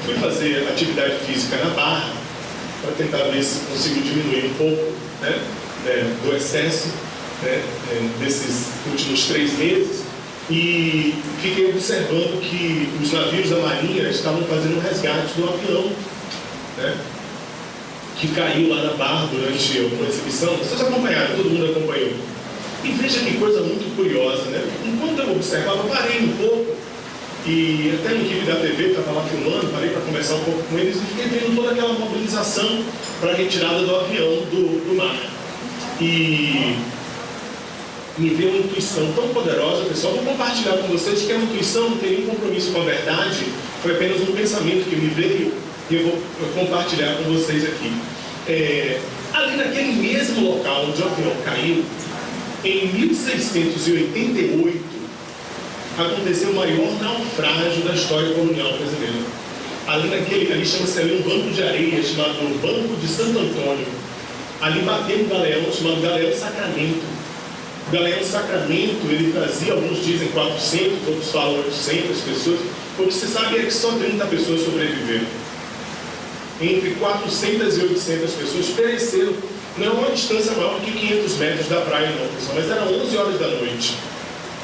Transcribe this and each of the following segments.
fui fazer atividade física na Barra para tentar ver se consigo diminuir um pouco, né, do excesso, né, desses últimos 3 meses, e fiquei observando que os navios da Marinha estavam fazendo um resgate do avião, né, que caiu lá na Barra durante uma exibição. Vocês acompanharam, todo mundo acompanhou. E veja que coisa muito curiosa, né? Enquanto eu observava, parei um pouco, e até no equipe da TV estava lá filmando, parei para conversar um pouco com eles, e fiquei vendo toda aquela mobilização para a retirada do avião do mar. E me veio uma intuição tão poderosa, pessoal. Vou compartilhar com vocês que a intuição não tem nenhum compromisso com a verdade, foi apenas um pensamento que me veio, e eu vou compartilhar com vocês aqui. Ali naquele mesmo local onde o avião caiu, em 1688, aconteceu o maior naufrágio da história colonial brasileira. Ali chama-se ali um banco de areia chamado Banco de Santo Antônio. Ali bateu um galeão chamado Galeão Sacramento. O Galeão Sacramento, ele trazia, alguns dizem 400, outros falam 800 pessoas. O que se sabe é que só 30 pessoas sobreviveram. Entre 400 e 800 pessoas pereceram. Não é uma distância maior que 500 metros da praia, não, pessoal, mas eram 11 horas da noite.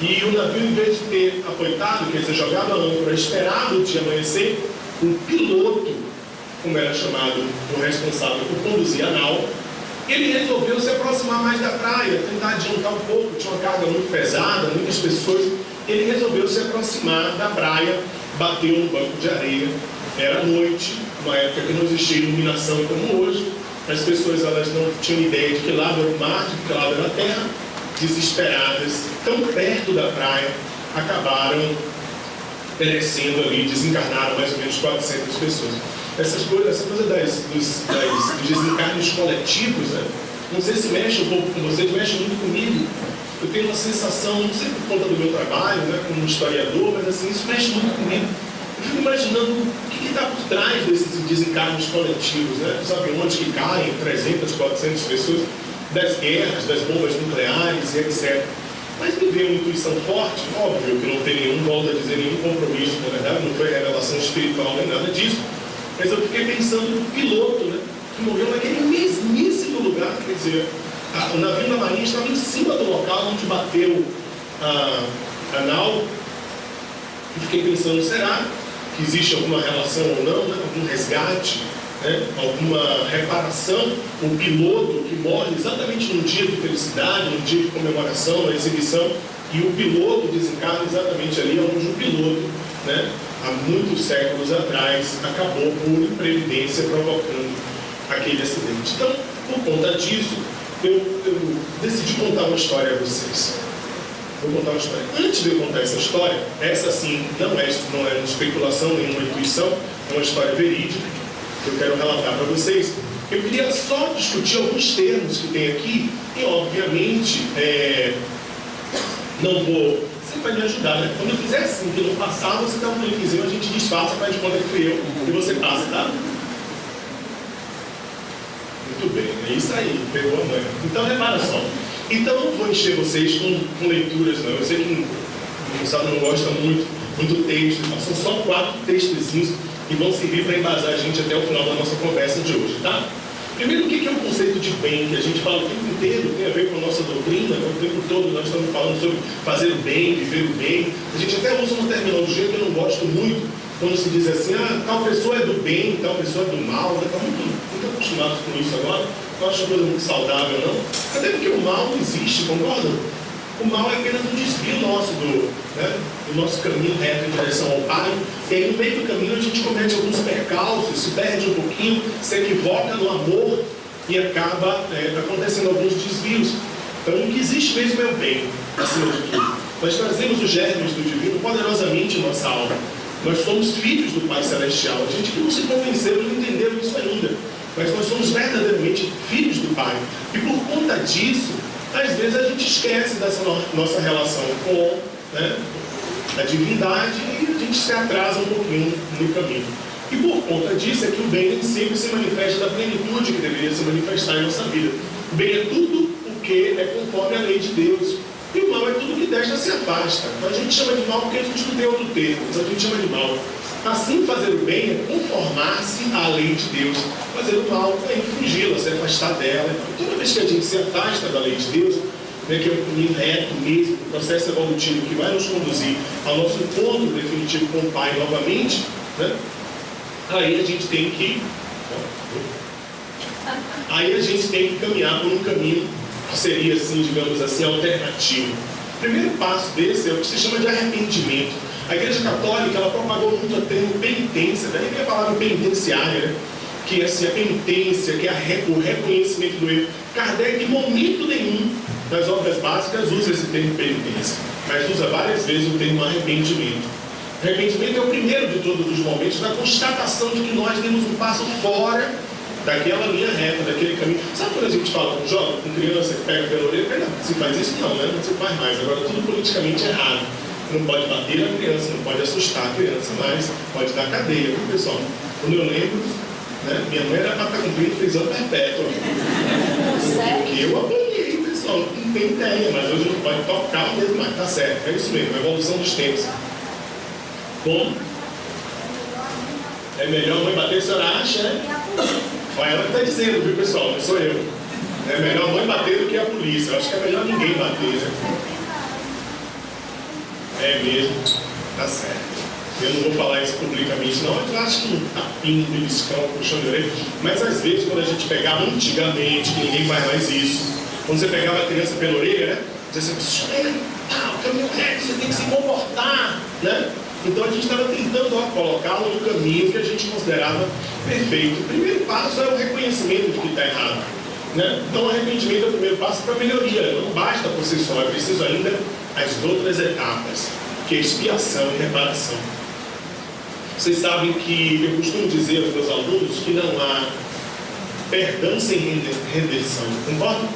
E o navio, em vez de ter apoitado, quer dizer, jogado a âncora, esperado de amanhecer, o piloto, como era chamado o responsável por conduzir a nau, ele resolveu se aproximar mais da praia, tentar adiantar um pouco, tinha uma carga muito pesada, muitas pessoas. Ele resolveu se aproximar da praia, bateu no banco de areia, era noite, uma época que não existia iluminação como hoje. As pessoas, elas não tinham ideia de que lado era o mar, de que lado era a terra. Desesperadas, tão perto da praia, acabaram perecendo ali, desencarnaram mais ou menos 400 pessoas. Essa coisa dos desencarnes coletivos, né? Não sei se mexe um pouco com vocês, mexe muito comigo. Eu tenho uma sensação, não sei por conta do meu trabalho, né, como historiador, mas assim, isso mexe muito comigo. Eu fico imaginando o que está por trás desses desencarnes coletivos, né? Os aviões que caem, 300, 400 pessoas, das guerras, das bombas nucleares e etc. Mas me veio uma intuição forte, óbvio que não tem nenhum, volto a dizer, nenhum compromisso, na verdade, não foi revelação espiritual nem nada disso, mas eu fiquei pensando no piloto, né, que morreu naquele mesmíssimo lugar, quer dizer, o navio da Marinha estava em cima do local onde bateu a nau, e fiquei pensando, será que existe alguma relação ou não, né, algum resgate, né, alguma reparação? O piloto que morre exatamente num dia de felicidade, num dia de comemoração, na exibição, e o piloto desencarna exatamente ali onde o piloto, né, há muitos séculos atrás, acabou por imprevidência provocando aquele acidente. Então, por conta disso, eu decidi contar uma história a vocês. Vou contar uma história. Antes de eu contar essa história, essa sim não é uma especulação, nem uma intuição, é uma história verídica que eu quero relatar para vocês. Eu queria só discutir alguns termos que tem aqui e, obviamente, não vou... Você vai me ajudar, né? Quando eu fizer assim, que não passar, você dá um linkzinho, a gente disfarça, faz de conta que fui eu e você passa, tá? Muito bem, é isso aí, pegou a mãe. Então, repara só. Então, eu não vou encher vocês com leituras, não. Eu sei que o Gustavo não gosta muito do texto, mas são só 4 textozinhos que vão servir para embasar a gente até o final da nossa conversa de hoje, tá? Primeiro, o que é o conceito de bem, que a gente fala o tempo inteiro, tem a ver com a nossa doutrina, né? O tempo todo nós estamos falando sobre fazer o bem, viver o bem. A gente até usa uma terminologia que eu não gosto muito, quando se diz assim, tal pessoa é do bem, tal pessoa é do mal, né? Estamos muito acostumados com isso agora, não acho uma coisa muito saudável, não. Até porque o mal não existe, concordam? O mal é apenas um desvio nosso do nosso caminho reto em direção ao Pai. E aí, no meio do caminho, a gente comete alguns percalços, se perde um pouquinho, se equivoca no amor e acaba acontecendo alguns desvios. Então, o que existe mesmo é o bem, acima de tudo. Nós trazemos os germes do divino poderosamente em nossa alma. Nós somos filhos do Pai Celestial. A gente que não se convenceu, não entendeu isso ainda. Mas nós somos verdadeiramente filhos do Pai. E por conta disso, às vezes a gente esquece dessa nossa relação com a divindade e a gente se atrasa um pouquinho no caminho. E por conta disso é que o bem nem sempre se manifesta da plenitude que deveria se manifestar em nossa vida. O bem é tudo o que é conforme a lei de Deus. E o mal é tudo que desta se afasta. Então a gente chama de mal porque a gente não tem outro termo. Então a gente chama de mal. Assim, fazer o bem é conformar-se à lei de Deus. Fazer o mal é infringi-la, se afastar dela. Então, toda vez que a gente se afasta da lei de Deus, né, que é o caminho reto mesmo, o processo evolutivo que vai nos conduzir ao nosso encontro definitivo com o Pai novamente, né, aí a gente tem que caminhar por um caminho que seria, assim, digamos assim, alternativo. O primeiro passo desse é o que se chama de arrependimento. A Igreja Católica, ela propagou muito o termo penitência, daí vem a palavra penitenciária, né? Que é assim, a penitência, que é o reconhecimento do erro. Kardec, em momento nenhum, nas obras básicas, usa esse termo penitência, mas usa várias vezes o termo arrependimento. Arrependimento é o primeiro de todos os momentos da constatação de que nós demos um passo fora daquela linha reta, daquele caminho. Sabe quando a gente fala com jovem, com criança que pega pela orelha, não, se faz isso não, né? Não se faz mais. Agora tudo politicamente errado. Não pode bater a criança, não pode assustar a criança mais, pode dar cadeia, viu, pessoal? Quando eu lembro, né, minha mãe era para estar cumprindo prisão perpétua. Porque eu apanhei, pessoal, não tem ideia, mas hoje não pode tocar o dedo mais, tá certo, é isso mesmo, a evolução dos tempos. Bom, é melhor a mãe bater, a senhora acha, né? Olha, ela que está dizendo, viu, pessoal, não sou eu. É melhor a mãe bater do que a polícia, eu acho que é melhor ninguém bater, né? É mesmo, tá certo. Eu não vou falar isso publicamente, não, mas eu acho que um tapinho, um beliscão, um puxão de orelha. Mas às vezes, quando a gente pegava antigamente, que ninguém faz mais isso, quando você pegava a criança pela orelha, né? Dizia assim, o caminho reto, você tem que se comportar, né? Então a gente estava tentando colocá-lo no caminho que a gente considerava perfeito. O primeiro passo é o reconhecimento de que está errado, né? Então o arrependimento é o primeiro passo para a melhoria. Não basta por si só, é preciso ainda as outras etapas, que é expiação e reparação. Vocês sabem que eu costumo dizer aos meus alunos que não há perdão sem redenção, concorda?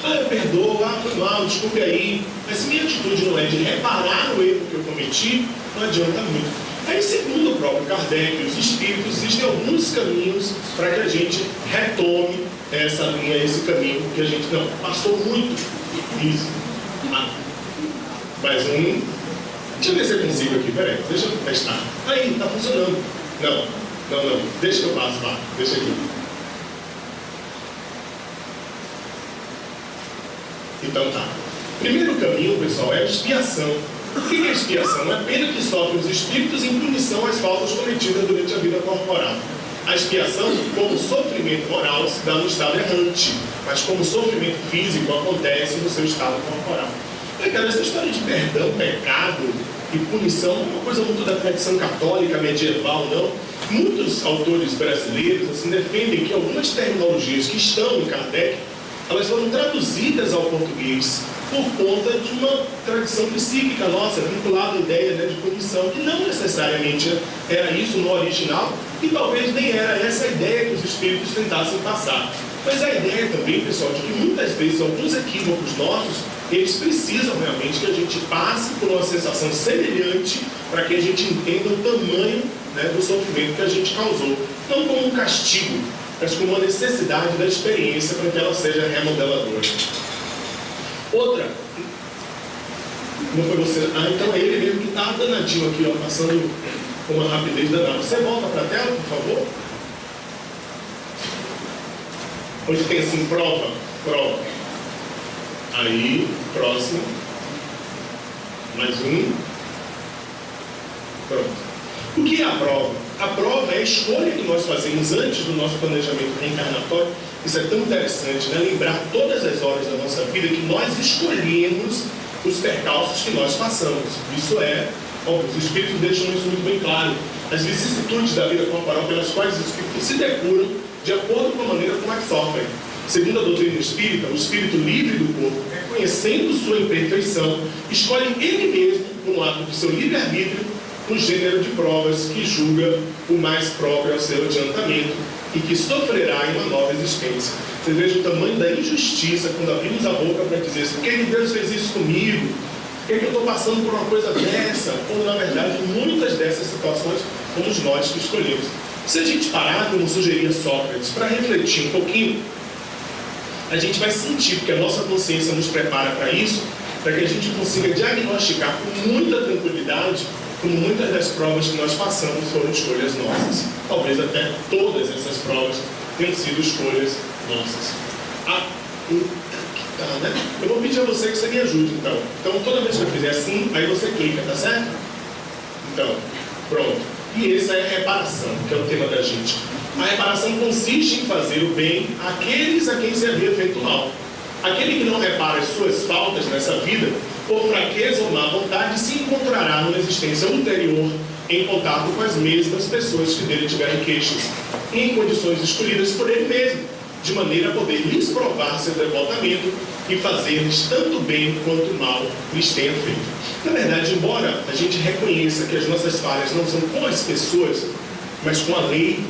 Eu perdoo, foi mal, desculpe aí. Mas se minha atitude não é de reparar o erro que eu cometi, não adianta muito. Aí, segundo o próprio Kardec e os espíritos, existem alguns caminhos para que a gente retome essa linha, esse caminho que a gente não passou muito. Isso. Mais um. Deixa eu ver se eu consigo aqui, peraí, deixa eu testar. Aí, tá funcionando. Não, deixa que eu passo, vá, deixa aqui. Então tá. Primeiro caminho, pessoal, é a expiação. O que é expiação? É a pena que sofrem os espíritos em punição às faltas cometidas durante a vida corporal. A expiação, como sofrimento moral, se dá no estado errante, mas como sofrimento físico acontece no seu estado corporal. Cara, essa história de perdão, pecado e punição não é uma coisa muito da tradição católica medieval, não. Muitos autores brasileiros assim, defendem que algumas terminologias que estão em Kardec, elas foram traduzidas ao português por conta de uma tradição psíquica nossa, vinculada à ideia, né, de punição, que não necessariamente era isso no original, e talvez nem era essa a ideia que os espíritos tentassem passar. Mas a ideia também, pessoal, de que muitas vezes alguns equívocos nossos, eles precisam realmente que a gente passe por uma sensação semelhante para que a gente entenda o tamanho, né, do sofrimento que a gente causou. Não como um castigo, mas como uma necessidade da experiência para que ela seja remodeladora. Outra, não foi você? Então é ele mesmo que está danadinho aqui, ó, passando com uma rapidez danada. Você volta para a tela, por favor? Onde tem assim, prova. Aí, próximo. Mais um. Pronto. O que é a prova? A prova é a escolha que nós fazemos antes do nosso planejamento reencarnatório. Isso é tão interessante, né? Lembrar todas as horas da nossa vida que nós escolhemos os percalços que nós passamos. Isso é, os espíritos deixam isso muito bem claro. As vicissitudes da vida corporal pelas quais os espíritos se depuram de acordo com a maneira como as sofrem. Segundo a doutrina espírita, o espírito livre do corpo, reconhecendo sua imperfeição, escolhe ele mesmo, no ato de seu livre-arbítrio, o gênero de provas que julga o mais próprio ao seu adiantamento e que sofrerá em uma nova existência. Você veja o tamanho da injustiça quando abrimos a boca para dizer assim, por que Deus fez isso comigo? Por que eu estou passando por uma coisa dessa? Quando, na verdade, muitas dessas situações fomos nós que escolhemos. Se a gente parar, como sugeria Sócrates, para refletir um pouquinho, a gente vai sentir, porque a nossa consciência nos prepara para isso, para que a gente consiga diagnosticar com muita tranquilidade como muitas das provas que nós passamos foram escolhas nossas. Talvez até todas essas provas tenham sido escolhas nossas. Né? Eu vou pedir a você que você me ajude, então. Então, toda vez que eu fizer assim, aí você clica, tá certo? Então, pronto. E essa é a reparação, que é o tema da gente. A reparação consiste em fazer o bem àqueles a quem se havia feito mal. Aquele que não repara as suas faltas nessa vida, por fraqueza ou má vontade, se encontrará numa existência ulterior em contato com as mesmas pessoas que dele tiverem queixas, e em condições escolhidas por ele mesmo, de maneira a poder lhes provar seu devotamento e fazer-lhes tanto bem quanto mal lhes tenha feito. Na verdade, embora a gente reconheça que as nossas falhas não são com as pessoas, mas com a lei,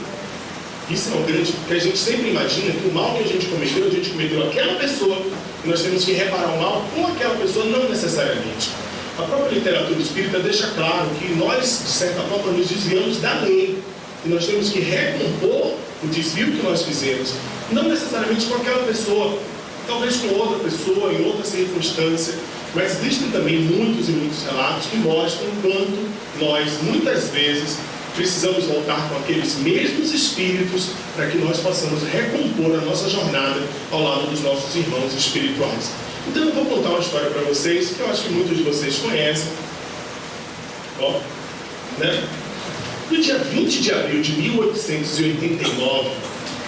isso é o grande, que a gente sempre imagina que o mal que a gente cometeu aquela pessoa, e nós temos que reparar o mal com aquela pessoa, não necessariamente. A própria literatura espírita deixa claro que nós, de certa forma, nos desviamos da lei, e nós temos que recompor o desvio que nós fizemos, não necessariamente com aquela pessoa, talvez com outra pessoa, em outra circunstância, mas existem também muitos e muitos relatos que mostram quanto nós, muitas vezes, precisamos voltar com aqueles mesmos espíritos para que nós possamos recompor a nossa jornada ao lado dos nossos irmãos espirituais. Então eu vou contar uma história para vocês, que eu acho que muitos de vocês conhecem. No dia 20 de abril de 1889,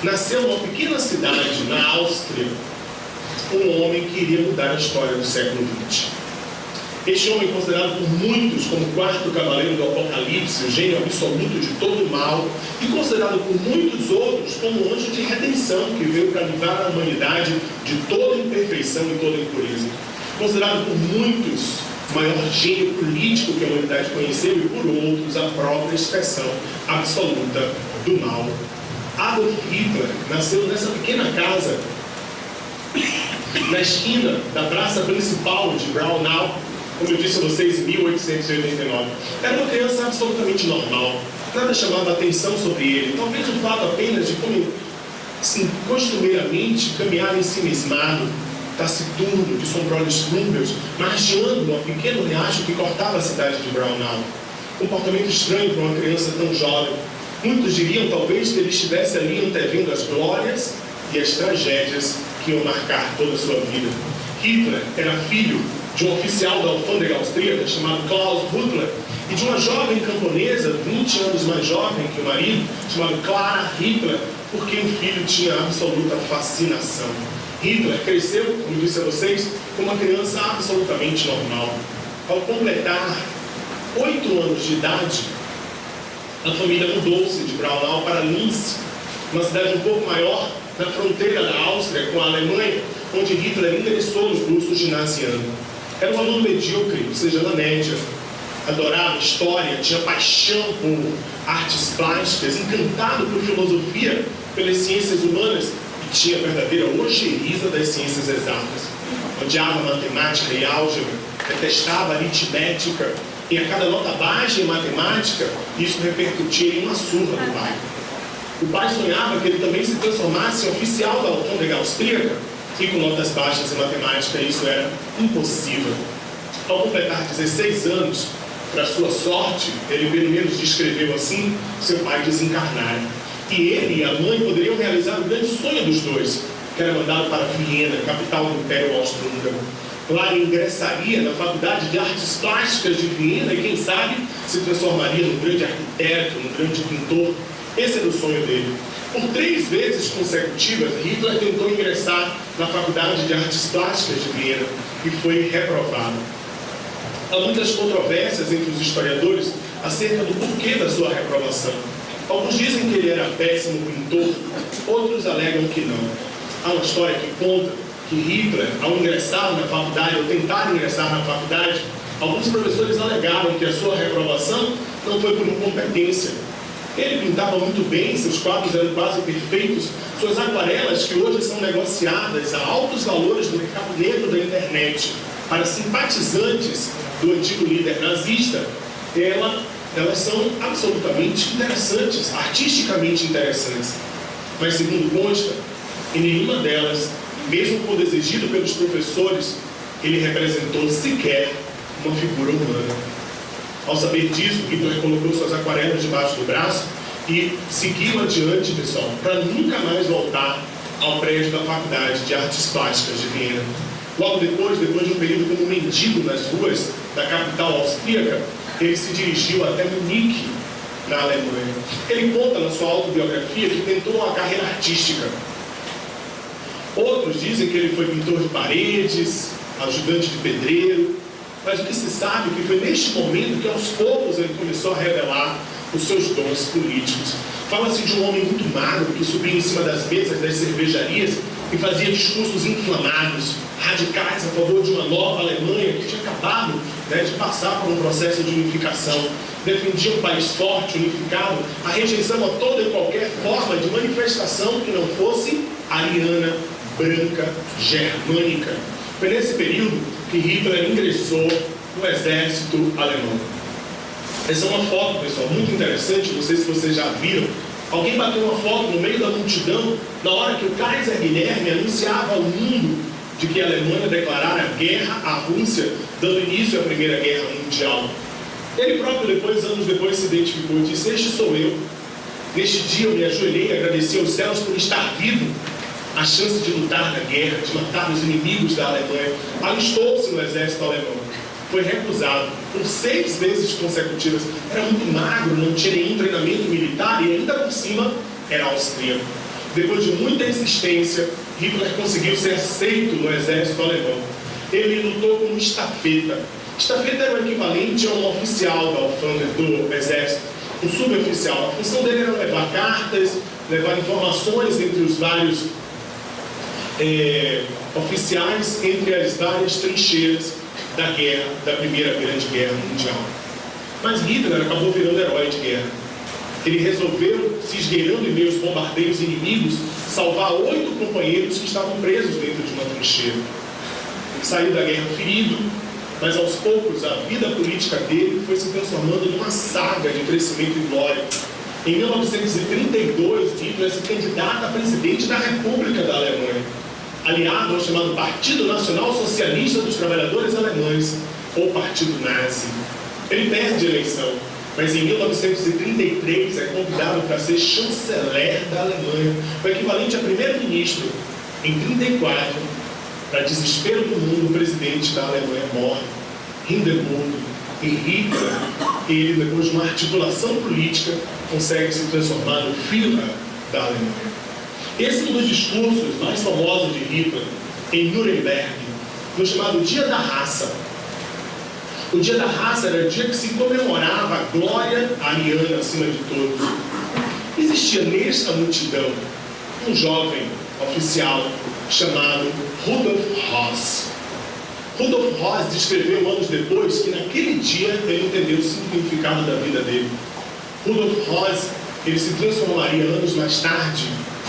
nasceu numa pequena cidade na Áustria um homem que iria mudar a história do século XX. Este homem, considerado por muitos como o quarto cavaleiro do Apocalipse, o gênio absoluto de todo o mal, e considerado por muitos outros como o anjo de redenção que veio para livrar a humanidade de toda imperfeição e toda impureza. Considerado por muitos o maior gênio político que a humanidade conheceu, e por outros a própria expressão absoluta do mal. Adolf Hitler nasceu nessa pequena casa na esquina da praça principal de Braunau, como eu disse a vocês, em 1889. Era uma criança absolutamente normal, nada chamava a atenção sobre ele, talvez o fato apenas de costumeiramente caminhar ensimismado, taciturno, de sombrosos números, margeando um pequeno riacho que cortava a cidade de Braunau. Comportamento estranho para uma criança tão jovem. Muitos diriam talvez que ele estivesse ali antevendo as glórias e as tragédias que iam marcar toda a sua vida. Hitler era filho de um oficial da alfândega austríaca chamado Klaus Huttler e de uma jovem camponesa, 20 anos mais jovem que o marido, chamada Clara Hitler, porque o filho tinha absoluta fascinação. Hitler cresceu, como disse a vocês, como uma criança absolutamente normal. Ao completar 8 anos de idade, a família mudou-se de Braunau para Linz, uma cidade um pouco maior, na fronteira da Áustria com a Alemanha, onde Hitler ingressou no curso ginasiano. Era um aluno medíocre, ou seja, na média. Adorava história, tinha paixão por artes plásticas, encantado por filosofia, pelas ciências humanas, e tinha a verdadeira ojeriza das ciências exatas. Odiava matemática e álgebra, detestava aritmética, e a cada nota baixa em matemática, isso repercutia em uma surra do pai. O pai sonhava que ele também se transformasse em oficial da alfândega austríaca, e com notas baixas em matemática isso era impossível. Ao completar 16 anos, para sua sorte, ele pelo menos descreveu assim, seu pai desencarnara. E ele e a mãe poderiam realizar o grande sonho dos dois, que era mandado para Viena, capital do Império Austro-Húngaro. Lá ele ingressaria na Faculdade de Artes Plásticas de Viena e, quem sabe, se transformaria num grande arquiteto, num grande pintor. Esse era o sonho dele. Por 3 vezes consecutivas, Hitler tentou ingressar na Faculdade de Artes Plásticas de Viena e foi reprovado. Há muitas controvérsias entre os historiadores acerca do porquê da sua reprovação. Alguns dizem que ele era péssimo pintor, outros alegam que não. Há uma história que conta que Hitler, ao ingressar na faculdade, ou tentar ingressar na faculdade, alguns professores alegaram que a sua reprovação não foi por incompetência. Ele pintava muito bem, seus quadros eram quase perfeitos, suas aquarelas, que hoje são negociadas a altos valores no mercado negro da internet, para simpatizantes do antigo líder nazista, elas são absolutamente interessantes, artisticamente interessantes. Mas, segundo consta, em nenhuma delas, mesmo quando exigido pelos professores, ele representou sequer uma figura humana. Ao saber disso, Hitler colocou suas aquarelas debaixo do braço e seguiu adiante, pessoal, para nunca mais voltar ao prédio da Faculdade de Artes Plásticas de Viena. Logo depois de um período como mendigo nas ruas da capital austríaca, ele se dirigiu até Munique, na Alemanha. Ele conta na sua autobiografia que tentou uma carreira artística. Outros dizem que ele foi pintor de paredes, ajudante de pedreiro, mas o que se sabe é que foi neste momento que aos poucos ele começou a revelar os seus dons políticos. Fala-se de um homem muito magro que subia em cima das mesas das cervejarias e fazia discursos inflamados, radicais a favor de uma nova Alemanha que tinha acabado de passar por um processo de unificação. Defendia um país forte, unificado, a rejeição a toda e qualquer forma de manifestação que não fosse ariana, branca, germânica. Foi nesse período que Hitler ingressou no exército alemão. Essa é uma foto, pessoal, muito interessante, não sei se vocês já viram. Alguém bateu uma foto no meio da multidão na hora que o Kaiser Guilherme anunciava ao mundo de que a Alemanha declarara guerra à Rússia, dando início à Primeira Guerra Mundial. Ele próprio, anos depois, se identificou e disse: "Este sou eu. Neste dia eu me ajoelhei e agradeci aos céus por estar vivo. A chance de lutar na guerra, de matar os inimigos da Alemanha." Alistou-se no exército alemão. Foi recusado por 6 vezes consecutivas. Era muito magro, não tinha nenhum treinamento militar e ainda por cima era austríaco. Depois de muita insistência, Hitler conseguiu ser aceito no exército alemão. Ele lutou como estafeta. Estafeta era o equivalente a um oficial da alfândega do exército, um suboficial. A função dele era levar cartas, levar informações entre os vários oficiais, entre as várias trincheiras da guerra, da Primeira Grande Guerra Mundial. Mas Hitler acabou virando herói de guerra. Ele resolveu, se esgueirando em meio aos bombardeios inimigos, salvar 8 companheiros que estavam presos dentro de uma trincheira. Saiu da guerra ferido, mas aos poucos a vida política dele foi se transformando numa saga de crescimento e glória. Em 1932, Hitler se candidata a presidente da República da Alemanha, aliado ao chamado Partido Nacional Socialista dos Trabalhadores Alemães, ou Partido Nazi. Ele perde a eleição, mas em 1933 é convidado para ser chanceler da Alemanha, o equivalente a primeiro-ministro. Em 1934, para desespero do mundo, o presidente da Alemanha morre, Hindenburg, e Hitler, ele, depois de uma articulação política, consegue se transformar no Führer da Alemanha. Esse é um dos discursos mais famosos de Hitler, em Nuremberg, no chamado Dia da Raça. O Dia da Raça era o dia que se comemorava a glória ariana acima de todos. Existia nesta multidão um jovem oficial chamado Rudolf Höss. Rudolf Höss descreveu anos depois que naquele dia ele entendeu o significado da vida dele. Rudolf Höss, ele se transformaria anos mais tarde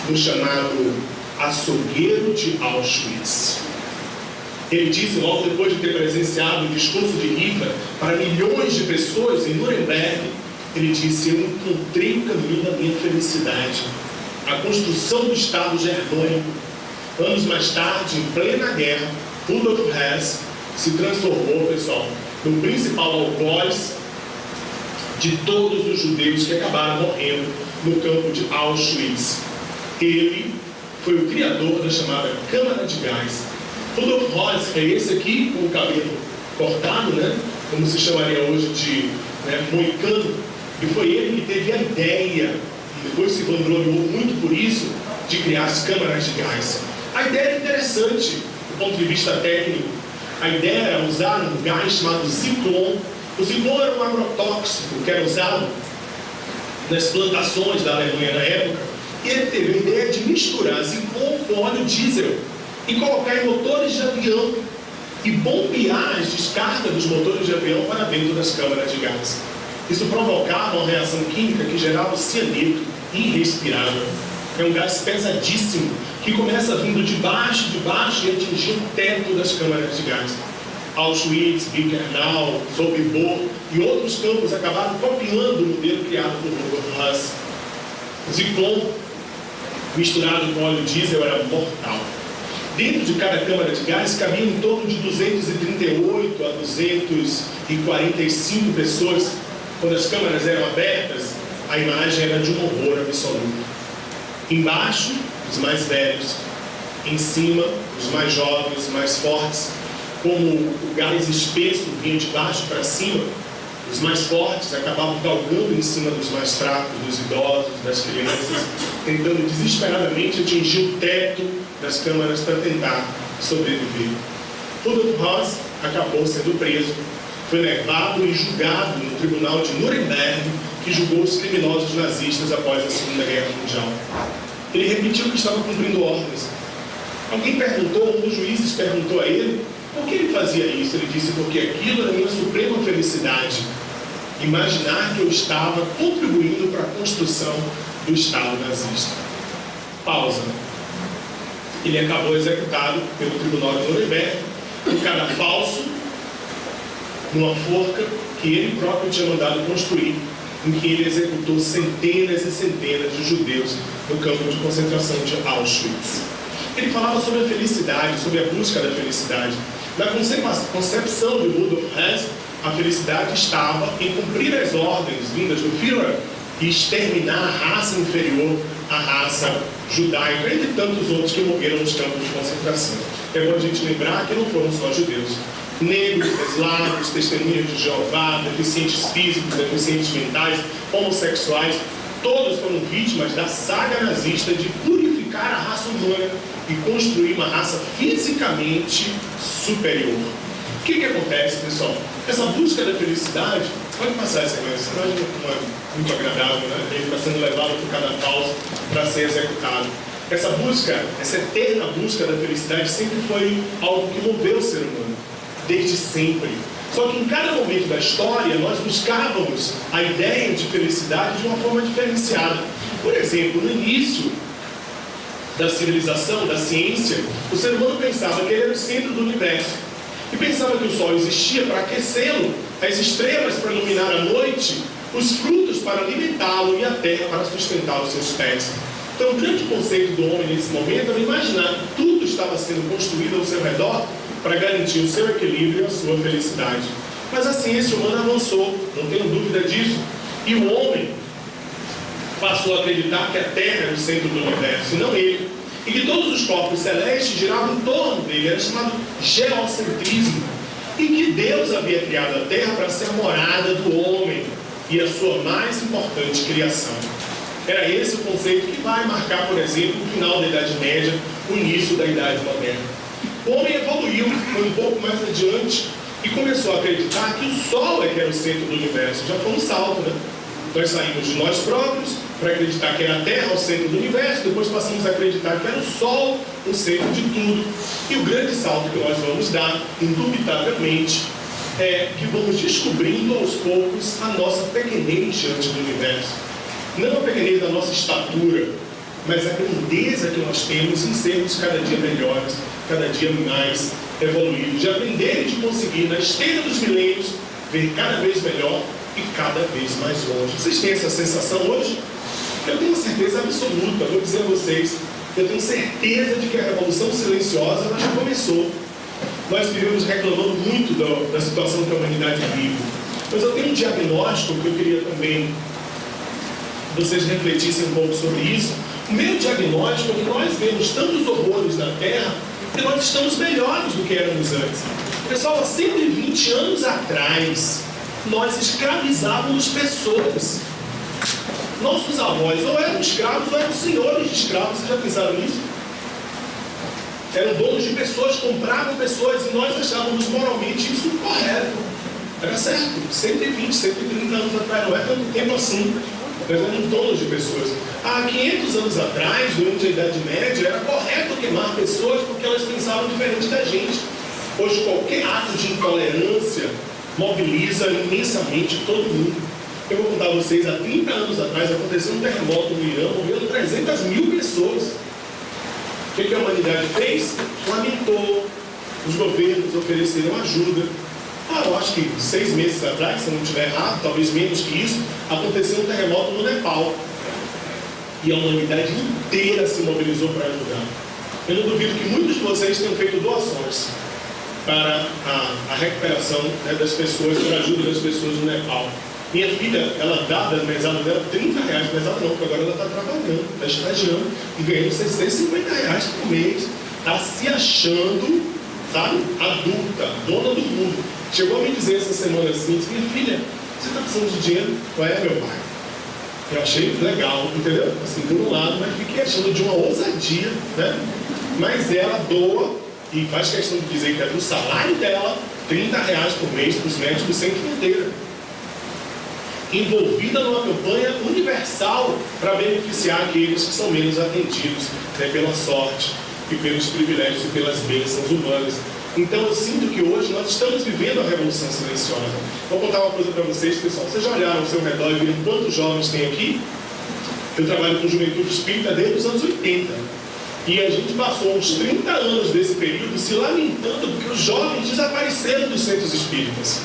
no chamado açougueiro de Auschwitz. Ele disse, logo depois de ter presenciado o discurso de Hitler para milhões de pessoas em Nuremberg, ele disse: "Eu encontrei o caminho da minha felicidade, a construção do Estado germânico." Anos mais tarde, em plena guerra, Rudolf Höss se transformou, pessoal, no principal algoz de todos os judeus que acabaram morrendo no campo de Auschwitz. Ele foi o criador da chamada Câmara de Gás. Rudolf Höss é esse aqui, com o cabelo cortado, como se chamaria hoje de moicano, e foi ele que teve a ideia, e depois se vangloriou muito por isso, de criar as câmaras de gás. A ideia era interessante do ponto de vista técnico. A ideia era usar um gás chamado Zyklon. O Zyklon era um agrotóxico que era usado nas plantações da Alemanha na época, e ele teve a ideia de misturar Zyklon com óleo diesel e colocar em motores de avião e bombear as descargas dos motores de avião para dentro das câmaras de gás. Isso provocava uma reação química que gerava o cianeto, irrespirável. É um gás pesadíssimo que começa vindo de baixo e atingir o teto das câmaras de gás. Auschwitz, Birkenau, Sobibor e outros campos acabaram copiando o modelo criado por Rudolf Höss. O Zyklon misturado com óleo diesel era mortal. Dentro de cada câmara de gás cabiam em torno de 238 a 245 pessoas. Quando as câmaras eram abertas, a imagem era de um horror absoluto. Embaixo, os mais velhos. Em cima, os mais jovens, mais fortes. Como o gás espesso vinha de baixo para cima, os mais fortes acabavam galgando em cima dos mais fracos, dos idosos, das crianças, tentando desesperadamente atingir o teto das câmaras para tentar sobreviver. Rudolf Höss acabou sendo preso, foi levado e julgado no tribunal de Nuremberg, que julgou os criminosos nazistas após a Segunda Guerra Mundial. Ele repetiu que estava cumprindo ordens. Alguém perguntou, um dos juízes perguntou a ele, por que ele fazia isso? Ele disse, porque aquilo era a minha suprema felicidade. Imaginar que eu estava contribuindo para a construção do Estado nazista. Pausa. Ele acabou executado pelo tribunal de Nuremberg, um cadafalso, numa forca que ele próprio tinha mandado construir, em que ele executou centenas e centenas de judeus no campo de concentração de Auschwitz. Ele falava sobre a felicidade, sobre a busca da felicidade. Na concepção de Rudolf Höss, a felicidade estava em cumprir as ordens vindas do Führer e exterminar a raça inferior à raça judaica, entre tantos outros que morreram nos campos de concentração. É bom a gente lembrar que não foram só judeus. Negros, eslavos, testemunhas de Jeová, deficientes físicos, deficientes mentais, homossexuais, todos foram vítimas da saga nazista de purificar a raça humana e construir uma raça fisicamente superior. O que acontece, pessoal? Essa busca da felicidade, pode passar essa imagem, essa imagem não é muito agradável, né? Ele está sendo levado por cada pausa para ser executado. Essa busca, essa eterna busca da felicidade sempre foi algo que moveu o ser humano, desde sempre. Só que em cada momento da história, nós buscávamos a ideia de felicidade de uma forma diferenciada. Por exemplo, no início da civilização, da ciência, o ser humano pensava que ele era o centro do universo. E pensava que o Sol existia para aquecê-lo, as estrelas para iluminar a noite, os frutos para alimentá-lo e a terra para sustentar os seus pés. Então, o grande conceito do homem nesse momento era imaginar que tudo estava sendo construído ao seu redor para garantir o seu equilíbrio e a sua felicidade. Mas a ciência humana avançou, não tenho dúvida disso. E o homem passou a acreditar que a Terra era o centro do universo, e não ele. E que todos os corpos celestes giravam em torno dele, era chamado geocentrismo. E que Deus havia criado a Terra para ser a morada do homem e a sua mais importante criação. Era esse o conceito que vai marcar, por exemplo, o final da Idade Média, o início da Idade Moderna. O homem evoluiu, foi um pouco mais adiante e começou a acreditar que o Sol é que era o centro do universo. Já foi um salto, né? Nós saímos de nós próprios para acreditar que era a Terra o centro do universo, depois passamos a acreditar que era o Sol o centro de tudo. E o grande salto que nós vamos dar, indubitavelmente, é que vamos descobrindo aos poucos a nossa pequenez diante do universo. Não a pequenez da nossa estatura, mas a grandeza que nós temos em sermos cada dia melhores, cada dia mais evoluídos, de aprender e de conseguir, na esteira dos milênios, ver cada vez melhor e cada vez mais longe. Vocês têm essa sensação hoje? Eu tenho certeza absoluta, vou dizer a vocês, eu tenho certeza de que a Revolução Silenciosa ela já começou. Nós vivemos reclamando muito da situação que a humanidade vive. Mas eu tenho um diagnóstico que eu queria também que vocês refletissem um pouco sobre isso. O meu diagnóstico é que nós vemos tantos horrores na Terra que nós estamos melhores do que éramos antes. Pessoal, há 120 anos atrás, nós escravizávamos pessoas. Nossos avós ou eram escravos ou eram senhores de escravos. Vocês já pensaram nisso? Eram donos de pessoas, compravam pessoas e nós achávamos moralmente isso correto. Era certo. 120, 130 anos atrás, não é tanto tempo assim. Nós éramos donos de pessoas. Há 500 anos atrás, durante a Idade Média, era correto queimar pessoas porque elas pensavam diferente da gente. Hoje, qualquer ato de intolerância mobiliza imensamente todo mundo. Eu vou contar a vocês, há 30 anos atrás aconteceu um terremoto no Irã, morreram 300 mil pessoas. O que a humanidade fez? Lamentou, os governos ofereceram ajuda. Eu acho que 6 meses atrás, se eu não estiver errado, talvez menos que isso, aconteceu um terremoto no Nepal. E a humanidade inteira se mobilizou para ajudar. Eu não duvido que muitos de vocês tenham feito doações para a recuperação, né, das pessoas, para a ajuda das pessoas no Nepal. Minha filha, ela dá da mesada dela R$30, mesada não, porque agora ela está trabalhando, está estagiando e ganhando R$650 por mês. Está se achando, sabe, adulta, dona do mundo. Chegou a me dizer essa semana assim, minha filha, você está precisando de dinheiro? Qual é, meu pai? Eu achei legal, entendeu? Assim, por um lado, mas fiquei achando de uma ousadia, né? Mas ela doa e faz questão de dizer que é do salário dela, R$30 por mês para os Médicos Sem Fronteira. Envolvida numa campanha universal para beneficiar aqueles que são menos atendidos, né, pela sorte e pelos privilégios e pelas bênçãos humanas. Então eu sinto que hoje nós estamos vivendo a Revolução Silenciosa. Vou contar uma coisa para vocês, pessoal. Vocês já olharam ao seu redor e viram quantos jovens tem aqui? Eu trabalho com juventude espírita desde os anos 80. E a gente passou uns 30 anos desse período se lamentando porque os jovens desapareceram dos centros espíritas.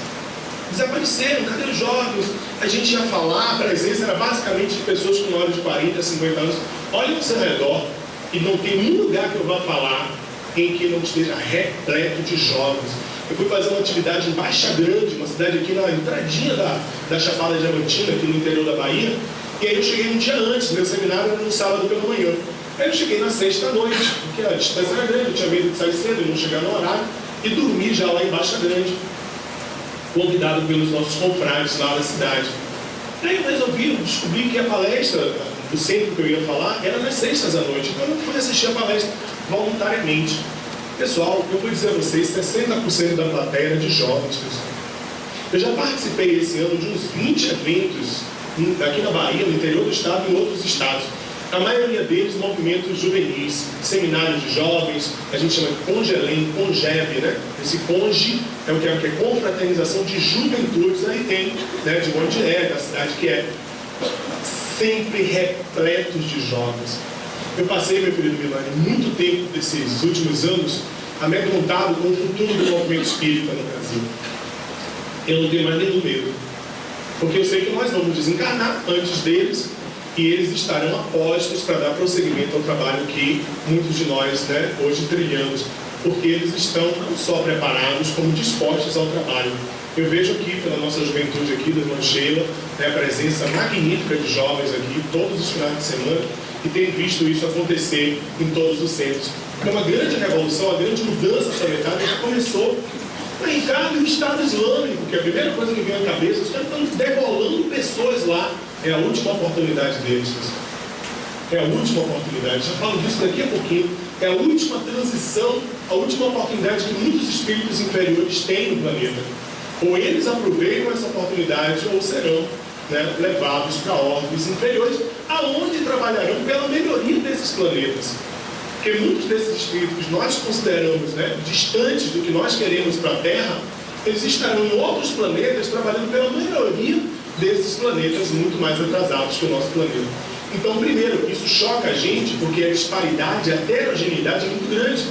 Desapareceram, cadê os jovens? A gente ia falar, a presença era basicamente de pessoas com maiores de 40, 50 anos. Olha ao seu redor e não tem nenhum lugar que eu vá falar em que não esteja repleto de jovens. Eu fui fazer uma atividade em Baixa Grande, uma cidade aqui na entradinha da Chapada Diamantina, aqui no interior da Bahia, e aí eu cheguei um dia antes, meu seminário era no sábado pela manhã. Aí eu cheguei na sexta à noite, porque a distância era grande, eu tinha medo de sair cedo e não chegar no horário, e dormi já lá em Baixa Grande, convidado pelos nossos confrades lá da cidade. Aí eu resolvi, descobri que a palestra do centro que eu ia falar era nas sextas à noite, então eu fui assistir a palestra voluntariamente. Pessoal, eu vou dizer a vocês, 60% da plateia era de jovens, pessoal. Eu já participei esse ano de uns 20 eventos aqui na Bahia, no interior do estado e em outros estados. A maioria deles movimentos juvenis, seminários de jovens, a gente chama de Congelem, Congeb, né? Esse Conge é o que é confraternização de juventudes, aí tem, né, de onde é, da cidade que é, sempre repletos de jovens. Eu passei, meu querido Milani, muito tempo desses últimos anos amedrontado com o futuro do movimento espírita no Brasil. Eu não tenho mais nenhum medo, porque eu sei que nós vamos desencarnar antes deles e eles estarão apostos para dar prosseguimento ao trabalho que muitos de nós, né, hoje trilhamos, porque eles estão não só preparados, como dispostos ao trabalho. Eu vejo aqui, pela nossa juventude aqui, da irmã Sheila, né, a presença magnífica de jovens aqui, todos os finais de semana, e tenho visto isso acontecer em todos os centros. É uma grande revolução, a grande mudança planetária já começou a entrar no Estado Islâmico, que é a primeira coisa que vem à cabeça. Os caras estão debolando pessoas lá. É a última oportunidade deles, pessoal. É a última oportunidade. Já falo disso daqui a pouquinho. É a última transição, a última oportunidade que muitos espíritos inferiores têm no planeta. Ou eles aproveitam essa oportunidade, ou serão, né, levados para orbes inferiores, aonde trabalharão pela melhoria desses planetas. Porque muitos desses espíritos que nós consideramos, né, distantes do que nós queremos para a Terra, eles estarão em outros planetas trabalhando pela melhoria desses planetas muito mais atrasados que o nosso planeta. Então, primeiro, isso choca a gente porque a disparidade, a heterogeneidade é muito grande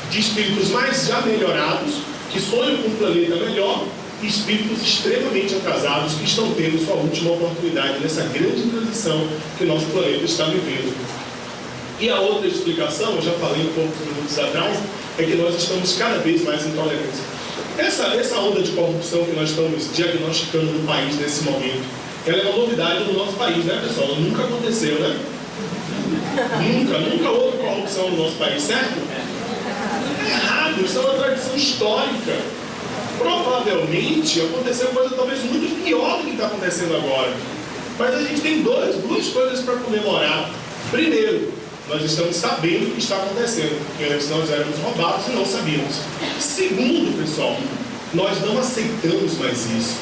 de espíritos mais já melhorados, que sonham com um planeta melhor, e espíritos extremamente atrasados que estão tendo sua última oportunidade nessa grande transição que o nosso planeta está vivendo. E a outra explicação, eu já falei um poucos minutos atrás, é que nós estamos cada vez mais intolerantes. Essa onda de corrupção que nós estamos diagnosticando no país nesse momento, ela é uma novidade no nosso país, né, pessoal? Ela nunca aconteceu, né? Nunca houve corrupção no nosso país, certo? É errado, isso é uma tradição histórica. Provavelmente aconteceu coisa talvez muito pior do que está acontecendo agora. Mas a gente tem duas coisas para comemorar. Primeiro, nós estamos sabendo o que está acontecendo, porque antes nós éramos roubados e não sabíamos. Segundo, pessoal, nós não aceitamos mais isso.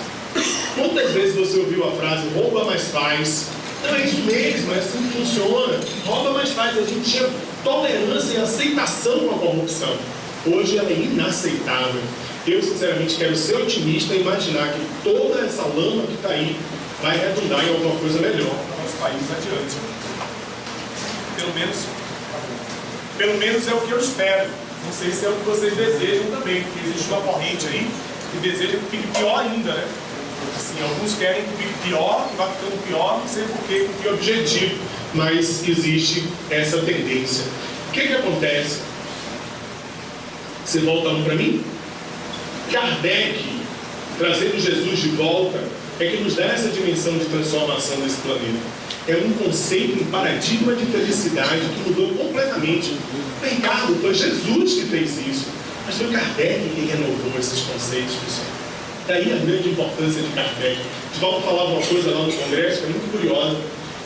Quantas vezes você ouviu a frase rouba mais faz? Não, é isso mesmo, é assim que funciona. Rouba mais faz. A gente tinha tolerância e aceitação com a corrupção. Hoje ela é inaceitável. Eu, sinceramente, quero ser otimista e imaginar que toda essa lama que está aí vai redundar em alguma coisa melhor para o nosso país adiante. Pelo menos é o que eu espero. Não sei se é o que vocês desejam também, porque existe uma corrente aí que deseja que fique pior ainda, né? Assim, alguns querem que fique pior, que vá ficando pior, não sei porquê, com que objetivo, mas existe essa tendência. O que acontece? Você volta um para mim? Kardec, trazendo Jesus de volta, é que nos dá essa dimensão de transformação desse planeta. É um conceito, um paradigma de felicidade que mudou completamente. Ricardo, foi Jesus que fez isso, mas foi Kardec que renovou esses conceitos, pessoal. Daí a grande importância de Kardec. Divaldo falava uma coisa lá no congresso que é muito curiosa.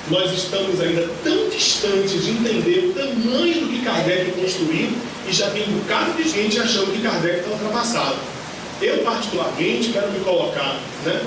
Nós estamos ainda tão distantes de entender o tamanho do que Kardec construiu e já tem um bocado de gente achando que Kardec está ultrapassado. Eu, particularmente, quero me colocar, né,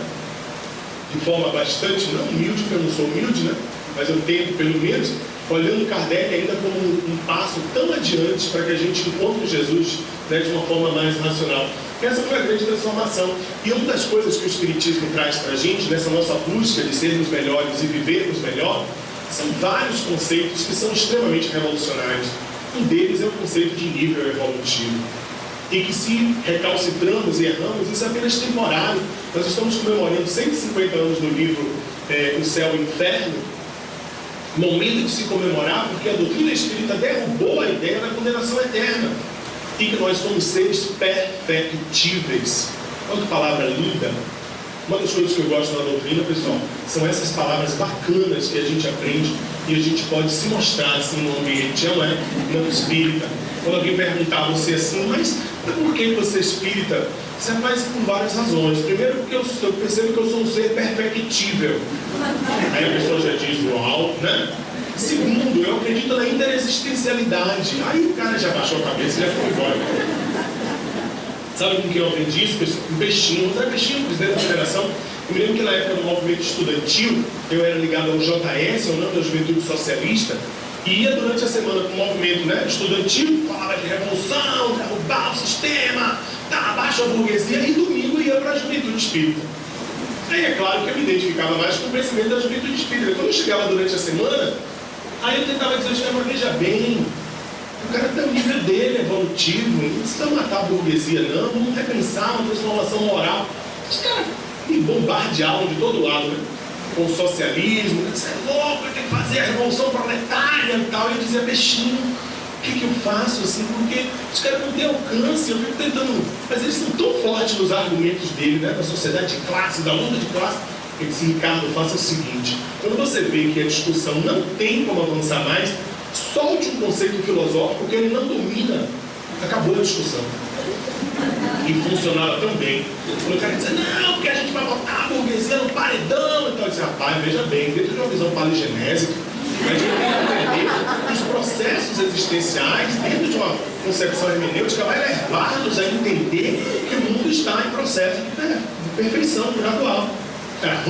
de forma bastante, não humilde, porque eu não sou humilde, né, mas eu tento, pelo menos, olhando Kardec ainda como um passo tão adiante para que a gente encontre Jesus, né, de uma forma mais racional. Essa foi a grande transformação. E uma das coisas que o Espiritismo traz para a gente, nessa nossa busca de sermos melhores e vivermos melhor, são vários conceitos que são extremamente revolucionários. Um deles é o conceito de nível evolutivo. E que, se recalcitramos e erramos, isso é apenas temporário. Nós estamos comemorando 150 anos do livro O Céu e o Inferno. Momento de se comemorar, porque a doutrina espírita derrubou a ideia da condenação eterna. E que nós somos seres perfectíveis. Olha que palavra linda. Uma das coisas que eu gosto da doutrina, pessoal, são essas palavras bacanas que a gente aprende e a gente pode se mostrar assim no ambiente, não espírita. Quando alguém perguntar a você assim, mas por que você é espírita? Você faz por várias razões. Primeiro, porque eu percebo que eu sou um ser perfectível. Aí a pessoa já diz, uau, né? Segundo, eu acredito na interexistencialidade. Aí o cara já baixou a cabeça e já foi embora. Sabe com quem eu aprendi isso, pessoal? Um peixinho, não é peixinho, presidente da federação. Eu me lembro que na época do movimento estudantil, eu era ligado ao JS, ao nome da Juventude Socialista, e ia durante a semana com o movimento, né, estudantil, falava de revolução, derrubar o sistema, dar abaixo a burguesia, e domingo ia para a Juventude Espírita. Aí é claro que eu me identificava mais com o pensamento da Juventude Espírita. Quando eu chegava durante a semana, aí eu tentava dizer, mas veja bem, o cara tem o nível dele evolutivo, não precisa matar a burguesia não, vamos repensar uma transformação moral. Os caras me bombardeavam de todo lado, né? Com o socialismo, você é louco, tem que fazer a revolução proletária e tal. E eu dizia, peixinho, o que eu faço assim? Porque os caras não têm alcance, eu fico tentando, mas eles são tão fortes nos argumentos dele, né? Da sociedade de classe, da luta de classe. Ele disse, Ricardo, faça o seguinte, quando você vê que a discussão não tem como avançar mais, solte um conceito filosófico que ele não domina, acabou a discussão. E funcionava tão bem. Quando o cara dizia, não, porque a gente vai botar a burguesia no paredão e tal. Eu disse, rapaz, veja bem, dentro de uma visão paligenésica, a gente tem que entender os processos existenciais, dentro de uma concepção hermenêutica, vai levar-nos a entender que o mundo está em processo de perfeição gradual. Cara,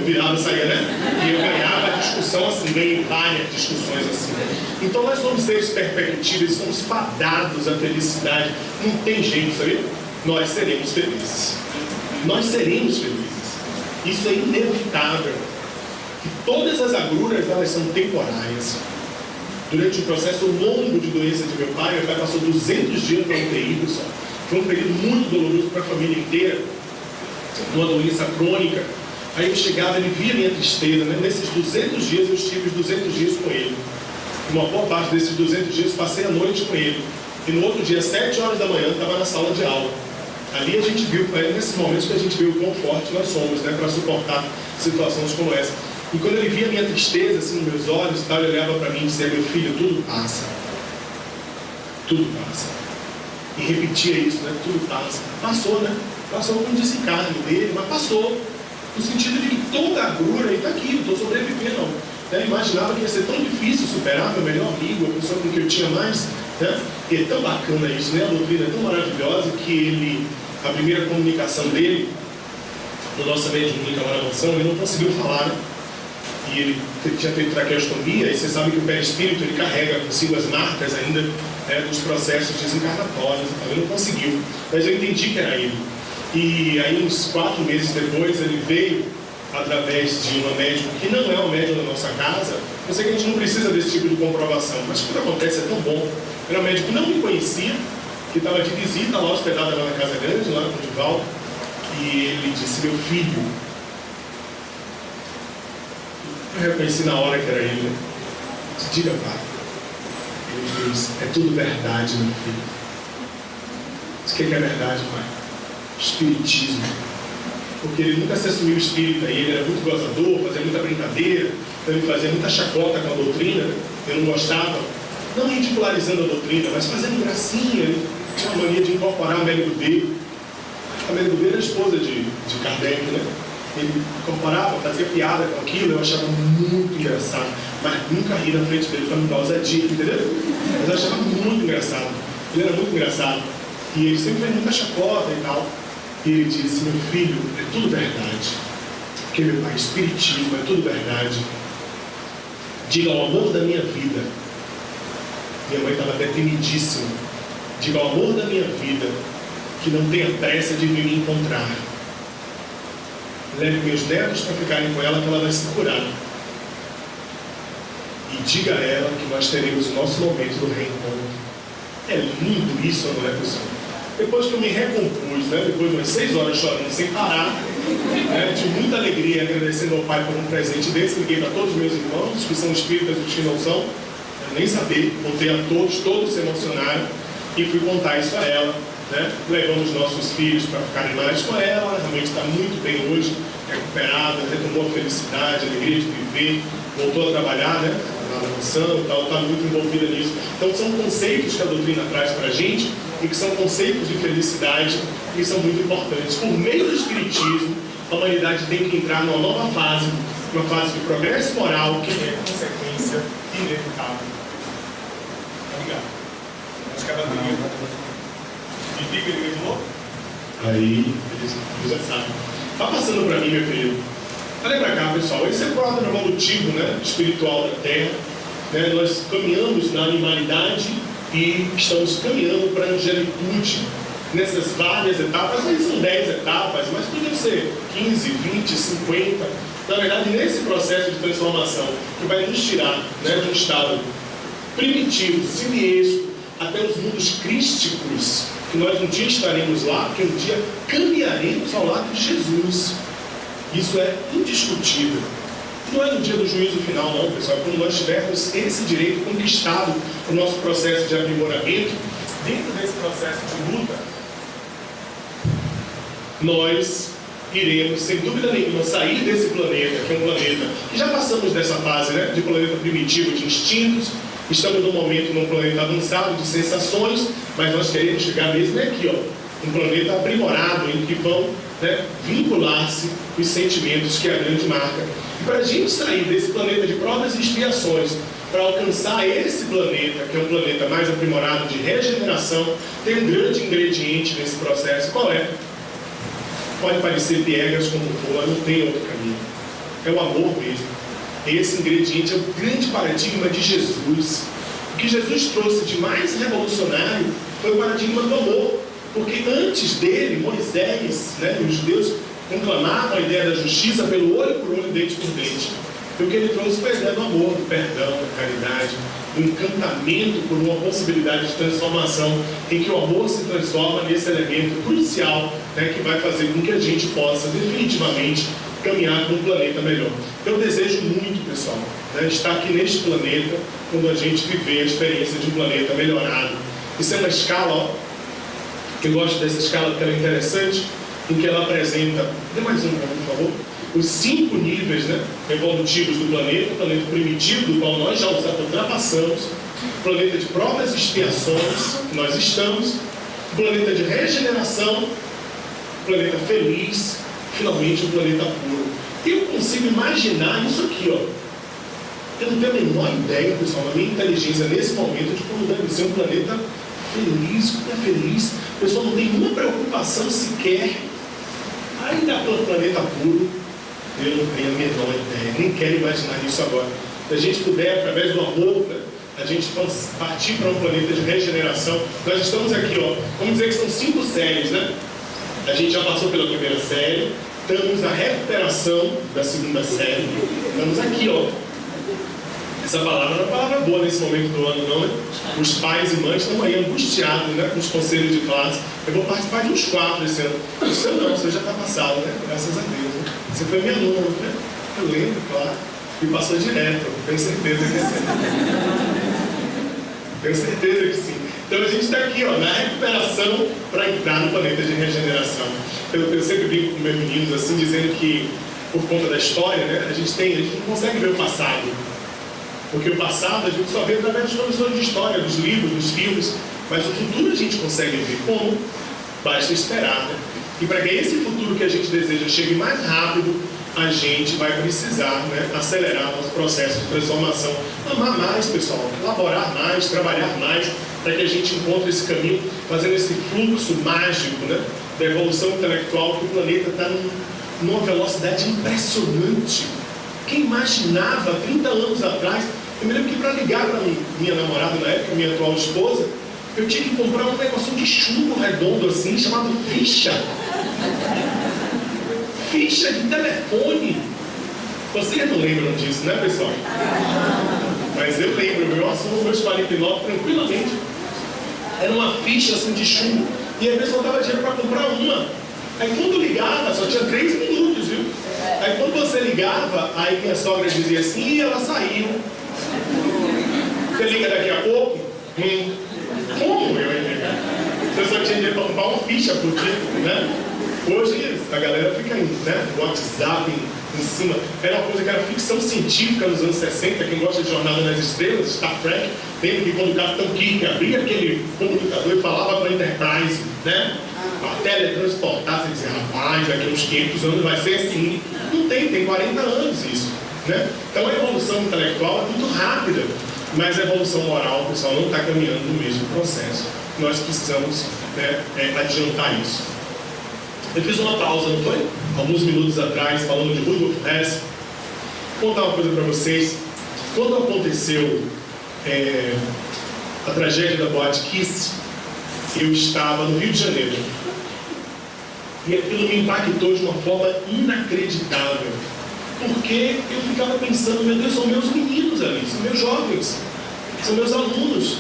virava e saía, né? E eu ganhava a discussão assim, ganhei várias discussões assim. Então nós somos seres perfectíveis, somos fadados à felicidade. Não tem jeito, sabe? Nós seremos felizes. Nós seremos felizes. Isso é inevitável. E todas as agruras, elas são temporárias. Durante o processo longo de doença de meu pai passou 200 dias na UTI, pessoal. Foi um período muito doloroso para a família inteira. Uma doença crônica. Aí eu chegava, ele via minha tristeza, né? Nesses 200 dias, eu estive os 200 dias com ele. Uma boa parte desses 200 dias, passei a noite com ele. E no outro dia, 7 horas da manhã, eu estava na sala de aula. Ali a gente viu, nesses momentos que a gente viu o quão forte nós somos, né? Para suportar situações como essa. E quando ele via minha tristeza, assim, nos meus olhos, ele olhava para mim e dizia, meu filho, tudo passa. Tudo passa. E repetia isso, né? Tudo passa. Passou, né? Passou com o desencarne dele, mas passou. No sentido de que toda a agrura, ele está aqui, não estou sobrevivendo. Eu imaginava que ia ser tão difícil superar meu melhor amigo, a pessoa com quem eu tinha mais, né? E é tão bacana isso, né? A doutrina é tão maravilhosa que ele, a primeira comunicação dele, no nosso mediúnica lá na mansão, ele não conseguiu falar, né? E ele tinha feito traqueostomia, e você sabe que o perispírito, ele carrega consigo as marcas ainda, né, dos processos desencarnatórios, então ele não conseguiu. Mas eu entendi que era ele. E aí, uns 4 meses depois, ele veio através de uma médium que não é uma médium da nossa casa. Eu sei que a gente não precisa desse tipo de comprovação, mas quando acontece é tão bom. Era um médium que não me conhecia, que estava de visita lá, hospedada lá na Casa Grande, lá no Divaldo, e ele disse, meu filho, eu reconheci na hora que era ele, né? Diga, pai. Ele disse, é tudo verdade, meu filho. Isso que é verdade, pai. Espiritismo. Porque ele nunca se assumiu espírita, e ele era muito gozador, fazia muita brincadeira, então ele fazia muita chacota com a doutrina, ele não gostava, não ridicularizando a doutrina, mas fazendo gracinha. Ele tinha uma mania de incorporar a Amélie Goudet. A Amélie Goudet era a esposa de Kardec, né? Ele incorporava, fazia piada com aquilo, eu achava muito engraçado, mas nunca ri na frente dele para não dar ousadia, entendeu? Mas eu achava muito engraçado, ele era muito engraçado, e ele sempre fez muita chacota e tal. E ele disse: meu filho, é tudo verdade, porque meu pai, espiritismo é tudo verdade. Diga ao amor da minha vida, minha mãe estava deprimidíssima, diga ao amor da minha vida que não tenha pressa de vir me encontrar. Leve meus netos para ficarem com ela, que ela vai se curar. E diga a ela que nós teremos o nosso momento do reencontro. É lindo isso, não é, pessoal? Depois que eu me recompus, né? Depois de umas 6 horas chorando sem parar, né? De muita alegria, agradecendo ao Pai por um presente desse, liguei para todos os meus irmãos, que são espíritas e os que não são, nem saber, contei a todos se emocionaram, e fui contar isso a ela, né? Levamos nossos filhos para ficarem mais com ela, realmente está muito bem hoje, recuperada, retomou a felicidade, a alegria de viver, voltou a trabalhar, né? Na mansão e tal, está muito envolvida nisso. Então são conceitos que a doutrina traz para a gente, e que são conceitos de felicidade que são muito importantes. Por meio do espiritismo, a humanidade tem que entrar numa nova fase, uma fase de progresso moral, que é consequência inevitável. Obrigado. Acho que a bateria desliga ele de novo. Aí, eles já sabem. Está passando para mim, meu querido. Olha para cá, pessoal. Esse é o quadro evolutivo, né, espiritual da Terra. Né? Nós caminhamos na animalidade e estamos caminhando para a angelitude nessas várias etapas. Aí são 10 etapas, mas podem ser 15, 20, 50. Na verdade, nesse processo de transformação que vai nos tirar, né, de um estado primitivo, simiesco, até os mundos crísticos, que nós um dia estaremos lá, que um dia caminharemos ao lado de Jesus. Isso é indiscutível. Não é no dia do juízo final, não, pessoal. É quando nós tivermos esse direito conquistado no nosso processo de aprimoramento, dentro desse processo de luta, nós iremos, sem dúvida nenhuma, sair desse planeta, que é um planeta que já passamos dessa fase, né, de planeta primitivo de instintos. Estamos num momento, num planeta avançado de sensações, mas nós queremos chegar mesmo aqui, ó, um planeta aprimorado, em que vão, né, vincular-se os sentimentos, que é a grande marca. E para a gente sair desse planeta de provas e expiações, para alcançar esse planeta, que é um planeta mais aprimorado de regeneração, tem um grande ingrediente nesse processo. Qual é? Pode parecer piegas como for, mas não tem outro caminho. É o amor mesmo. Esse ingrediente é o grande paradigma de Jesus. O que Jesus trouxe de mais revolucionário foi o paradigma do amor. Porque antes dele, Moisés, né, e os judeus conclamavam a ideia da justiça pelo olho por olho, dente por dente. E o que ele trouxe foi a ideia do amor, do perdão, da caridade, do encantamento por uma possibilidade de transformação, em que o amor se transforma nesse elemento crucial, né, que vai fazer com que a gente possa definitivamente caminhar para um planeta melhor. Eu desejo muito, pessoal, né, estar aqui neste planeta quando a gente viver a experiência de um planeta melhorado. Isso é uma escala, ó, eu gosto dessa escala porque ela é interessante, em que ela apresenta, dê mais um para mim, por favor, os 5 níveis, né, evolutivos do planeta: o planeta primitivo, do qual nós já ultrapassamos, o planeta de provas e expiações, que nós estamos, o planeta de regeneração, o planeta feliz, finalmente o planeta puro. Eu consigo imaginar isso aqui, ó. Eu não tenho a menor ideia, pessoal, da minha inteligência nesse momento, de como deve ser um planeta feliz. Como é feliz? O pessoal não tem nenhuma preocupação sequer. Ainda pelo planeta puro, eu não tenho a menor ideia, nem quero imaginar isso agora. Se a gente puder, através do amor, né, a gente partir para um planeta de regeneração. Nós estamos aqui, ó, vamos dizer que são 5 séries, né? A gente já passou pela primeira série, estamos na recuperação da segunda série, estamos aqui, ó. Essa palavra não é uma palavra boa nesse momento do ano, não, né? Os pais e mães estão aí angustiados, né, com os conselhos de classe. Eu vou participar de uns 4 esse ano. O seu não, o seu já está passado, né? Graças a Deus, né? Você foi minha aluna, né? Eu lembro, claro. E passou direto, tenho certeza que sim. Tenho certeza que sim. Então a gente está aqui, ó, na recuperação para entrar no planeta de regeneração. Eu sempre brinco com meus meninos assim, dizendo que por conta da história, né, a gente não consegue ver o passado. Porque o passado a gente só vê através dos professores de história, dos livros, dos filmes, mas o futuro a gente consegue ver. Como? Basta esperar, né? E para que esse futuro que a gente deseja chegue mais rápido, a gente vai precisar, né, acelerar nosso processo de transformação, amar mais, pessoal, elaborar mais, trabalhar mais, para que a gente encontre esse caminho, fazendo esse fluxo mágico, né, da evolução intelectual, que o planeta está numa velocidade impressionante. Quem imaginava 30 anos atrás? Eu me lembro que para ligar para minha namorada na época, minha atual esposa, eu tinha que comprar um negócio de chumbo redondo assim, chamado ficha. Ficha de telefone. Vocês não lembram disso, né, pessoal? Mas eu lembro, eu assumo meus 49 tranquilamente. Era uma ficha assim de chumbo. E a pessoa dava dinheiro para comprar uma. Aí quando ligava, só tinha 3 minutos, viu? Aí quando você ligava, aí minha sogra dizia assim, e ela saiu. Você liga daqui a pouco? Como eu ia ligar? Você só tinha dinheiro para comprar uma ficha por dia, né? Hoje a galera fica aí, né? WhatsApp em cima. Era uma coisa que era ficção científica nos anos 60. Quem gosta de Jornada nas Estrelas, Star Trek, lembra que quando o Capitão Kirk abria aquele comunicador e falava para a Enterprise, né? A teletransportar, você dizia, rapaz, daqui a uns 500 anos vai ser assim. Não tem 40 anos isso, né? Então a evolução intelectual é muito rápida, mas a evolução moral, o pessoal não está caminhando no mesmo processo. Nós precisamos, né, adiantar isso. Eu fiz uma pausa, não foi? Alguns minutos atrás, falando de Rudolf Hess. Vou contar uma coisa para vocês. Quando aconteceu a tragédia da Boate Kiss, eu estava no Rio de Janeiro. E aquilo me impactou de uma forma inacreditável. Porque eu ficava pensando, meu Deus, são meus meninos ali, são meus jovens, são meus alunos.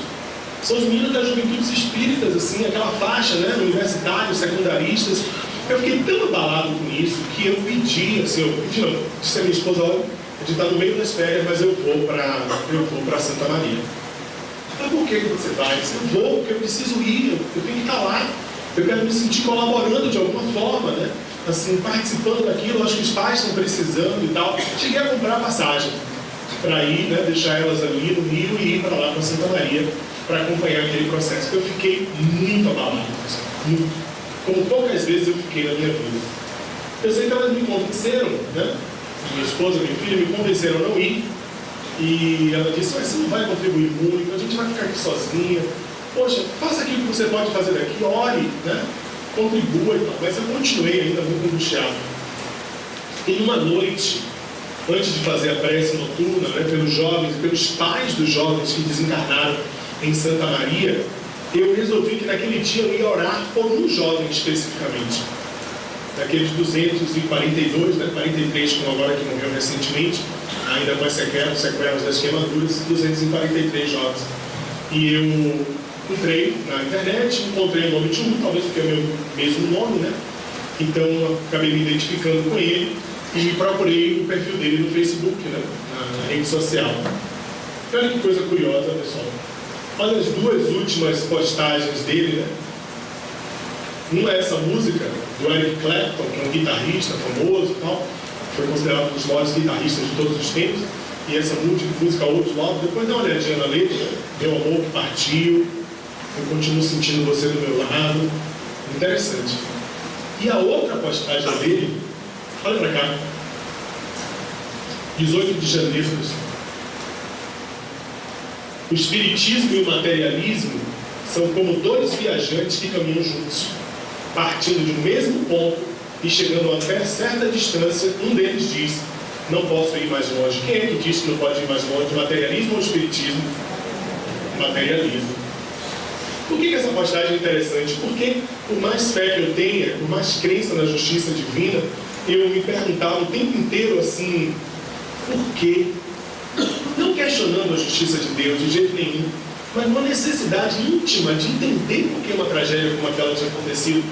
São os meninos das juventudes espíritas, assim, aquela faixa, né, universitários, secundaristas. Eu fiquei tão abalado com isso que eu pedi, assim, disse a minha esposa, olha, a gente está no meio das férias, mas eu vou para Santa Maria. Mas por que você vai? Eu vou, porque eu preciso ir, eu tenho que estar lá. Eu quero me sentir colaborando de alguma forma, né? Assim, participando daquilo, acho que os pais estão precisando e tal. Cheguei a comprar a passagem para ir, né, deixar elas ali no Rio e ir para lá, para Santa Maria, para acompanhar aquele processo. Eu fiquei muito abalado, muito. Como poucas vezes eu fiquei na minha vida. Eu sei que elas me convenceram, né? Minha esposa, minha filha, me convenceram a não ir. E ela disse, mas você não vai contribuir muito, a gente vai ficar aqui sozinha. Poxa, faça aquilo que você pode fazer daqui, ore, né? Contribua e tal. Mas eu continuei ainda muito angustiado. E numa noite, antes de fazer a prece noturna, né, pelos jovens, pelos pais dos jovens que desencarnaram em Santa Maria, eu resolvi que naquele dia eu ia orar por um jovem especificamente. Daqueles 242, né, 43 como agora que morreu recentemente, ainda com as sequelas das queimaduras, 243 jovens. E eu entrei na internet, encontrei o nome de um, talvez porque é o meu mesmo nome, né? Então eu acabei me identificando com ele e procurei o perfil dele no Facebook, né, na rede social. Olha que coisa curiosa, pessoal. Olha as duas últimas postagens dele, né? Uma é essa música do Eric Clapton, que é um guitarrista famoso e tal, foi considerado um dos maiores guitarristas de todos os tempos, e essa música Outro Lado. Depois dá uma olhadinha na letra, né? Meu amor que partiu, eu continuo sentindo você do meu lado. Interessante. E a outra postagem dele, olha pra cá, 18 de janeiro, pessoal. O espiritismo e o materialismo são como dois viajantes que caminham juntos, partindo de um mesmo ponto e chegando até certa distância. Um deles diz, não posso ir mais longe. Quem é que diz que não pode ir mais longe? Materialismo ou espiritismo? Materialismo. Por que essa postagem é interessante? Porque por mais fé que eu tenha, por mais crença na justiça divina, eu me perguntava o tempo inteiro assim, por quê? Não questionando a justiça de Deus de jeito nenhum, mas uma necessidade íntima de entender por que uma tragédia como aquela tinha acontecido.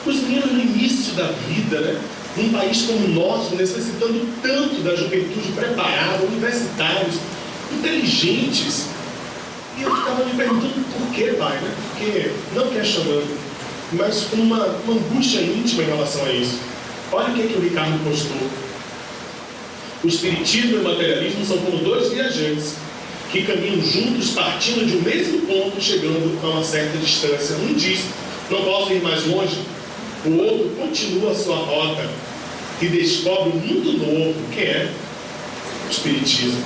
Os meninos no início da vida, né? Num país como o nosso, necessitando tanto da juventude preparada, universitários, inteligentes. E eu ficava me perguntando por que, pai, né? Porque, não questionando, mas com uma angústia íntima em relação a isso. Olha o que o Ricardo postou. O espiritismo e o materialismo são como dois viajantes que caminham juntos, partindo de um mesmo ponto, chegando a uma certa distância. Um diz, não posso ir mais longe. O outro continua a sua rota e descobre um mundo novo, que é o espiritismo.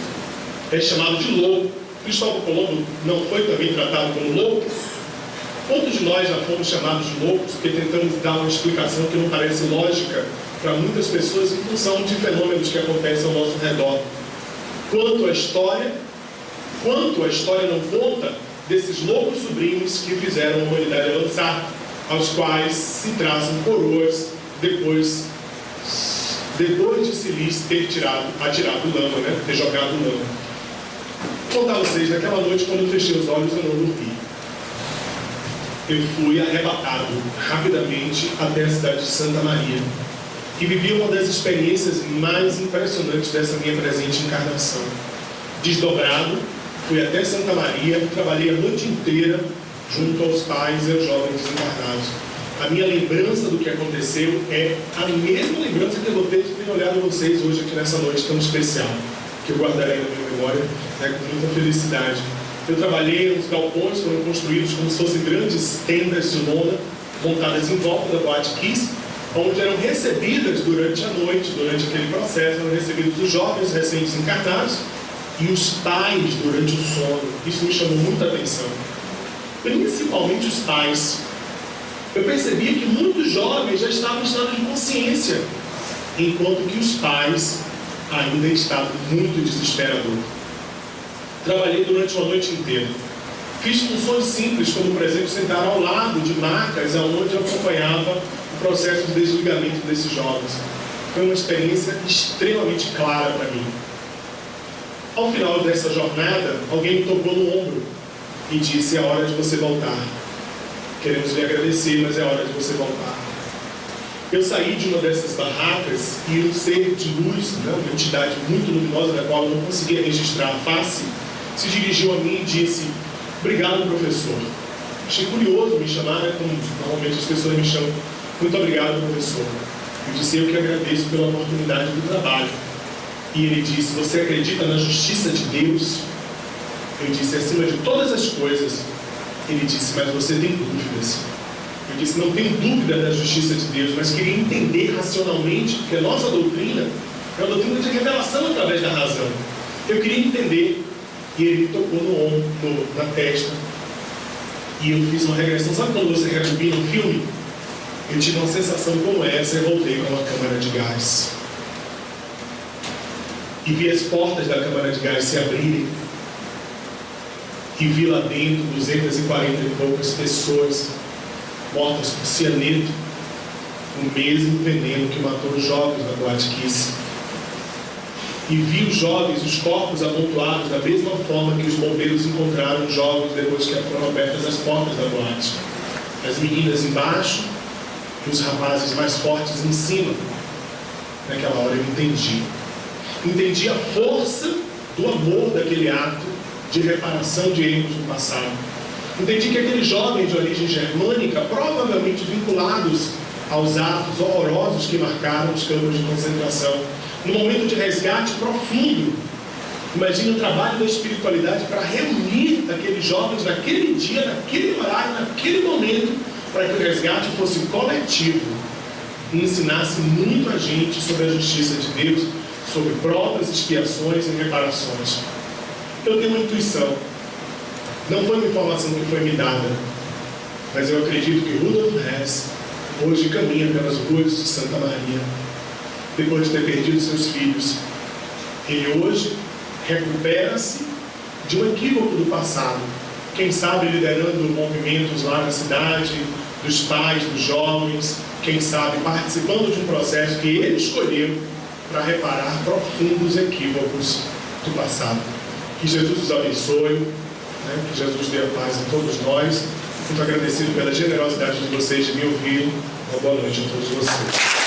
É chamado de louco. Cristóvão Colombo não foi também tratado como louco? Quantos de nós já fomos chamados de loucos porque tentamos dar uma explicação que não parece lógica para muitas pessoas em função de fenômenos que acontecem ao nosso redor? Quanto a história não conta desses loucos sobrinhos que fizeram a humanidade avançar, aos quais se traçam coroas depois de se lhes ter atirado lama, né? Ter jogado lama. Vou contar a vocês, naquela noite, quando eu fechei os olhos, eu não dormi. Eu fui arrebatado rapidamente até a cidade de Santa Maria e vivi uma das experiências mais impressionantes dessa minha presente encarnação. Desdobrado, fui até Santa Maria, trabalhei a noite inteira junto aos pais e aos jovens desencarnados. A minha lembrança do que aconteceu é a mesma lembrança que eu vou ter de ter olhado vocês hoje aqui nessa noite tão especial, que eu guardarei na minha memória, né, com muita felicidade. Eu trabalhei nos galpões, foram construídos como se fossem grandes tendas de lona, montadas em volta da Boate Kiss, onde eram recebidas durante a noite, durante aquele processo, eram recebidos os jovens recém-desencarnados e os pais durante o sono. Isso me chamou muita atenção. Principalmente os pais. Eu percebia que muitos jovens já estavam em estado de consciência, enquanto que os pais ainda em estado muito desesperador. Trabalhei durante uma noite inteira. Fiz funções simples, como, por exemplo, sentar ao lado de macas onde eu acompanhava o processo de desligamento desses jovens. Foi uma experiência extremamente clara para mim. Ao final dessa jornada, alguém me tocou no ombro e disse, é hora de você voltar. Queremos lhe agradecer, mas é hora de você voltar. Eu saí de uma dessas barracas e um ser de luz, né, uma entidade muito luminosa, da qual eu não conseguia registrar a face, se dirigiu a mim e disse, obrigado, professor. Achei curioso me chamar, né, como normalmente as pessoas me chamam. Muito obrigado, professor. Eu disse, eu que agradeço pela oportunidade do trabalho. E ele disse, você acredita na justiça de Deus? Eu disse, acima de todas as coisas. Ele disse, mas você tem dúvidas. Eu disse, não tenho dúvida da justiça de Deus, mas queria entender racionalmente, porque a nossa doutrina é uma doutrina de revelação através da razão. Eu queria entender. E ele me tocou no ombro, na testa. E eu fiz uma regressão. Sabe quando você rebobina um filme? Eu tive uma sensação como essa e voltei para uma câmara de gás. E vi as portas da câmara de gás se abrirem. E vi lá dentro 240 e poucas pessoas mortas por cianeto, o mesmo veneno que matou os jovens da Boate Kiss. E vi os jovens, os corpos amontoados da mesma forma que os bombeiros encontraram os jovens depois que foram abertas as portas da boate. As meninas embaixo e os rapazes mais fortes em cima. Naquela hora eu entendi. Entendi a força do amor daquele ato de reparação de erros do passado. Entendi que aqueles jovens de origem germânica, provavelmente vinculados aos atos horrorosos que marcaram os campos de concentração, no momento de resgate profundo, imagina o trabalho da espiritualidade para reunir aqueles jovens naquele dia, naquele horário, naquele momento, para que o resgate fosse coletivo e ensinasse muito a gente sobre a justiça de Deus, sobre provas, expiações e reparações. Eu tenho uma intuição. Não foi uma informação que foi me dada, mas eu acredito que Rudolf Hess hoje caminha pelas ruas de Santa Maria, depois de ter perdido seus filhos. Ele hoje recupera-se de um equívoco do passado. Quem sabe liderando movimentos lá na cidade, dos pais, dos jovens, quem sabe participando de um processo que ele escolheu para reparar profundos equívocos do passado. Que Jesus os abençoe, né? Que Jesus dê a paz a todos nós. Muito agradecido pela generosidade de vocês de me ouvir. Uma boa noite a todos vocês.